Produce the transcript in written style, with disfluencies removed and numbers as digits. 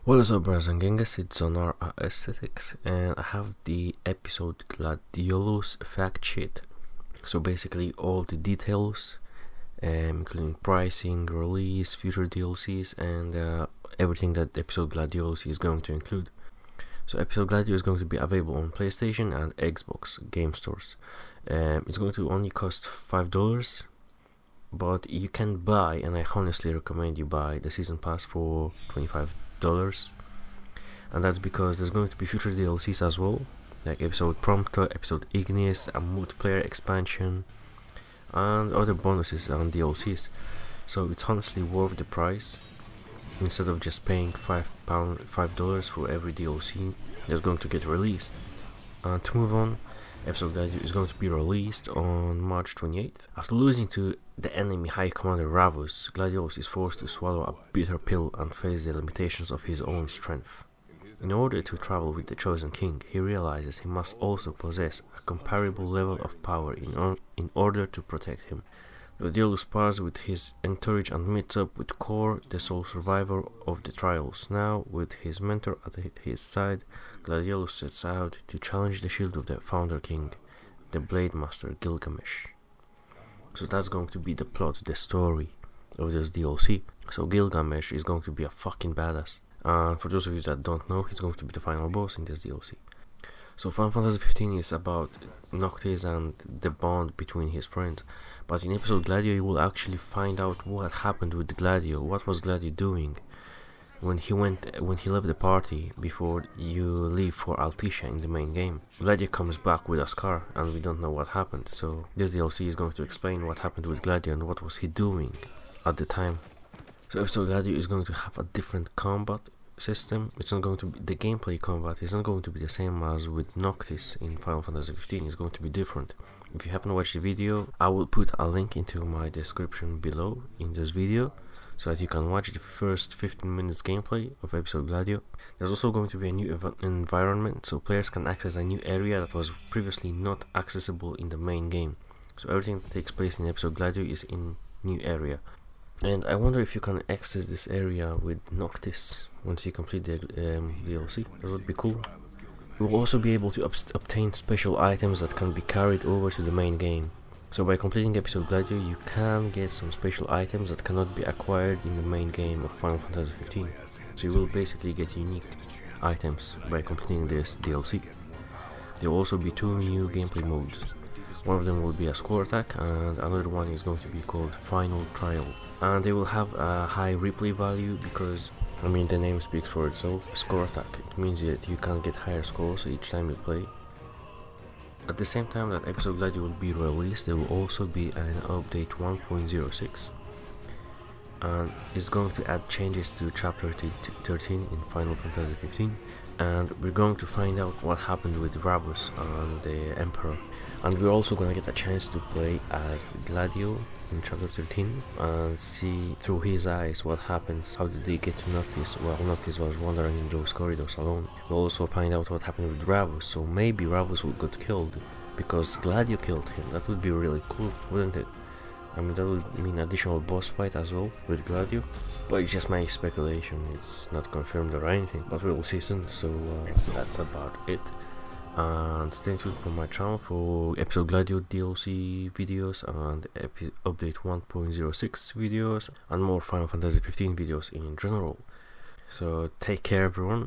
What is up, brothers and gangers? It's Zanar Aesthetics, and I have the episode Gladiolus fact sheet. So basically all the details, including pricing, release, future DLCs, and everything that episode Gladiolus is going to include. So episode Gladio is going to be available on PlayStation and Xbox game stores. It's going to only cost $5, but you can buy, and I honestly recommend you buy the season pass for $25. And that's because there's going to be future DLCs as well, like episode Prompter, episode Ignis, a multiplayer expansion, and other bonuses and DLCs. So it's honestly worth the price, instead of just paying $5 for every DLC that's going to get released. And to move on, episode Gladio is going to be released on March 28th. After losing to the enemy High Commander Ravus, Gladiolus is forced to swallow a bitter pill and face the limitations of his own strength. In order to travel with the Chosen King, he realizes he must also possess a comparable level of power in order to protect him. Gladiolus spars with his entourage and meets up with Kor, the sole survivor of the trials. Now, with his mentor at his side, Gladiolus sets out to challenge the shield of the Founder King, the Blade Master Gilgamesh. So that's going to be the plot, the story of this DLC. So Gilgamesh is going to be a fucking badass. And for those of you that don't know, he's going to be the final boss in this DLC. So Final Fantasy 15 is about Noctis and the bond between his friends. But in episode Gladio you will actually find out what happened with Gladio. What was Gladio doing when he left the party before you leave for Altissia in the main game. Gladio comes back with a scar and we don't know what happened. So this DLC is going to explain what happened with Gladio and what was he doing at the time. So episode Gladio is going to have a different combat system. It's not going to be, the gameplay combat is not going to be the same as with Noctis in Final Fantasy 15. It's going to be different. If you haven't watched the video, I will put a link into my description below in this video, so that you can watch the first 15 minutes gameplay of episode Gladio. There's also going to be a new environment, so players can access a new area that was previously not accessible in the main game. So everything that takes place in episode Gladio is in new area. And I wonder if you can access this area with Noctis once you complete the DLC. That would be cool. You will also be able to obtain special items that can be carried over to the main game. So by completing episode Gladio, you can get some special items that cannot be acquired in the main game of Final Fantasy 15. So you will basically get unique items by completing this DLC. There will also be two new gameplay modes. One of them will be a score attack, and another one is going to be called Final Trial. And they will have a high replay value because, I mean, the name speaks for itself. Score attack, it means that you can get higher scores each time you play. At the same time that episode Gladio will be released, there will also be an update 1.06, and it's going to add changes to chapter 13 in Final Fantasy 15. And we're going to find out what happened with Ravus and the Emperor. And we're also going to get a chance to play as Gladio in chapter 13 and see through his eyes what happens. How did they get to Noctis while Noctis was wandering in those corridors alone. We'll also find out what happened with Ravus, so maybe Ravus will get killed because Gladio killed him. That would be really cool, wouldn't it? I mean, that would mean additional boss fight as well with Gladio, but it's just my speculation, it's not confirmed or anything, but we'll see soon. So that's about it, and stay tuned for my channel for episode Gladio DLC videos and update 1.06 videos and more Final Fantasy 15 videos in general. So take care everyone,